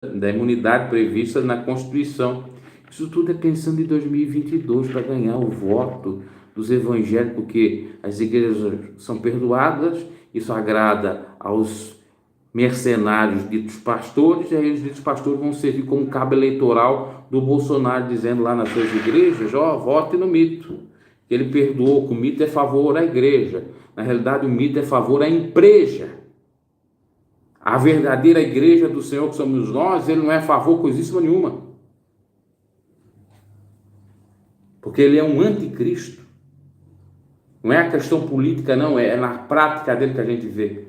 da imunidade prevista na Constituição. Isso tudo é pensando em 2022 para ganhar o voto dos evangélicos, porque as igrejas são perdoadas, isso agrada aos mercenários ditos pastores, e aí os ditos pastores vão servir como cabo eleitoral do Bolsonaro, dizendo lá nas suas igrejas: vote no mito, que ele perdoou, que o mito é favor à igreja. Na realidade, o mito é favor à empresa. A verdadeira igreja do Senhor, que somos nós, ele não é a favor coisíssima nenhuma, porque ele é um anticristo. Não é a questão política, não, é na prática dele que a gente vê.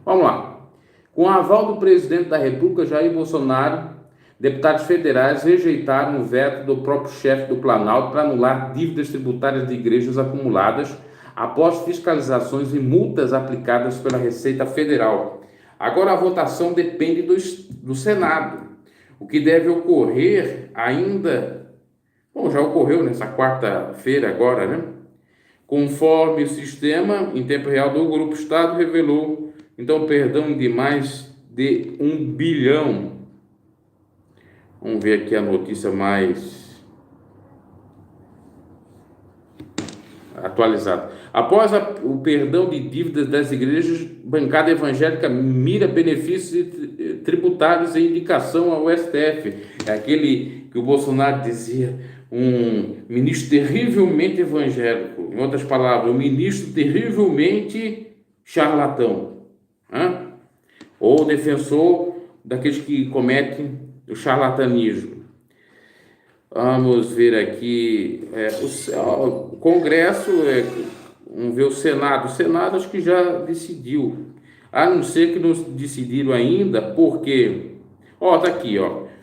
Vamos lá. Com o aval do presidente da República, Jair Bolsonaro, deputados federais rejeitaram o veto do próprio chefe do Planalto para anular dívidas tributárias de igrejas acumuladas após fiscalizações e multas aplicadas pela Receita Federal. Agora a votação depende do Senado. O que deve ocorrer ainda... Bom, já ocorreu nessa quarta-feira agora, né? Conforme o sistema em tempo real do Grupo Estado revelou, então, perdão de mais de 1 bilhão. Vamos ver aqui a notícia mais atualizada. Após o perdão de dívidas das igrejas, bancada evangélica mira benefícios tributários em indicação ao STF. É aquele que o Bolsonaro dizia, um ministro terrivelmente evangélico. Em outras palavras, um ministro terrivelmente charlatão. Ou defensor daqueles que cometem o charlatanismo. Vamos ver aqui o Congresso, vamos ver o Senado. O Senado acho que já decidiu, a não ser que não decidiram ainda, porque, tá aqui,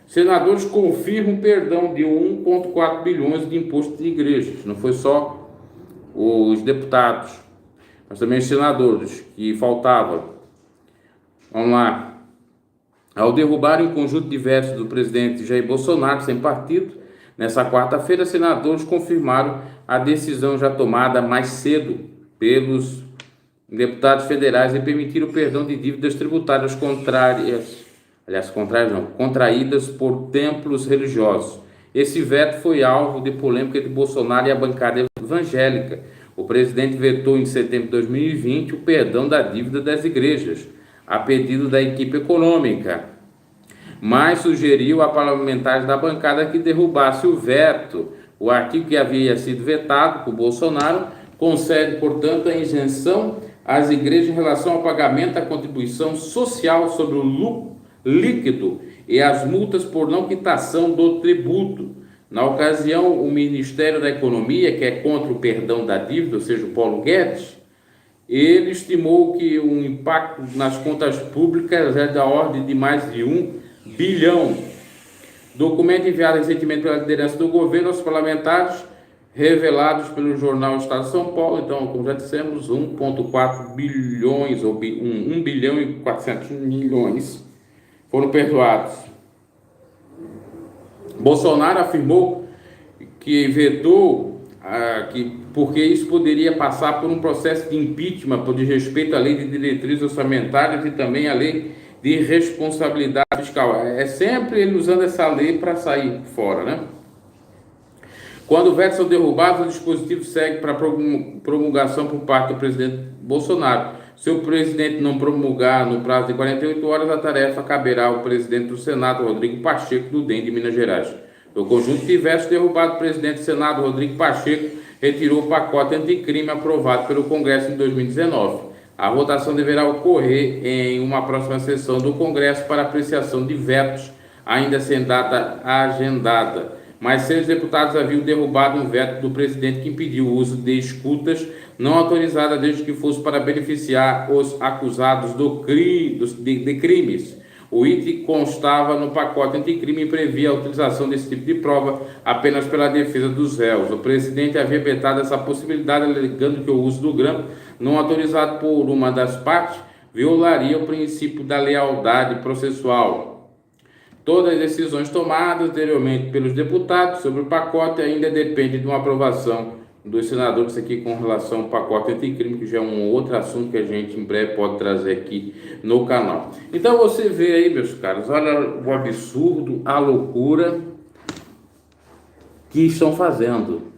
senadores confirmam perdão de 1,4 bilhões de imposto de igrejas. Não foi só os deputados, mas também os senadores, que faltava. Vamos lá. Ao derrubarem o conjunto de vetos do presidente Jair Bolsonaro, sem partido, nessa quarta-feira, senadores confirmaram a decisão já tomada mais cedo pelos deputados federais e permitiram o perdão de dívidas tributárias contraídas por templos religiosos. Esse veto foi alvo de polêmica entre Bolsonaro e a bancada evangélica. O presidente vetou em setembro de 2020 o perdão da dívida das igrejas, a pedido da equipe econômica, mas sugeriu a parlamentares da bancada que derrubasse o veto. O artigo que havia sido vetado por Bolsonaro concede, portanto, a isenção às igrejas em relação ao pagamento da contribuição social sobre o lucro líquido e as multas por não quitação do tributo. Na ocasião, o Ministério da Economia, que é contra o perdão da dívida, ou seja, o Paulo Guedes, ele estimou que o impacto nas contas públicas é da ordem de mais de 1 bilhão. Documento enviado recentemente pela liderança do governo aos parlamentares, revelados pelo jornal Estado de São Paulo. Então, como já dissemos, 1,4 bilhões, ou 1 bilhão e 400 milhões foram perdoados. Bolsonaro afirmou que vetou porque isso poderia passar por um processo de impeachment por desrespeito à lei de diretrizes orçamentárias e também à lei de responsabilidade fiscal. É sempre ele usando essa lei para sair fora, né? Quando vetos são derrubados, o dispositivo segue para promulgação por parte do presidente Bolsonaro. Se o presidente não promulgar no prazo de 48 horas, a tarefa caberá ao presidente do Senado, Rodrigo Pacheco, do DEM de Minas Gerais. No conjunto de vetos derrubados, o presidente do Senado, Rodrigo Pacheco, retirou o pacote anticrime aprovado pelo Congresso em 2019. A votação deverá ocorrer em uma próxima sessão do Congresso para apreciação de vetos, ainda sem data agendada. Mas 6 deputados haviam derrubado um veto do presidente que impediu o uso de escutas não autorizadas desde que fosse para beneficiar os acusados de crimes. O item constava no pacote anticrime e previa a utilização desse tipo de prova apenas pela defesa dos réus. O presidente havia vetado essa possibilidade, alegando que o uso do grampo, não autorizado por uma das partes, violaria o princípio da lealdade processual. Todas as decisões tomadas anteriormente pelos deputados sobre o pacote ainda dependem de uma aprovação dos senadores aqui com relação ao pacote anticrime, que já é um outro assunto que a gente em breve pode trazer aqui no canal. Então você vê aí, meus caros, olha o absurdo, a loucura que estão fazendo.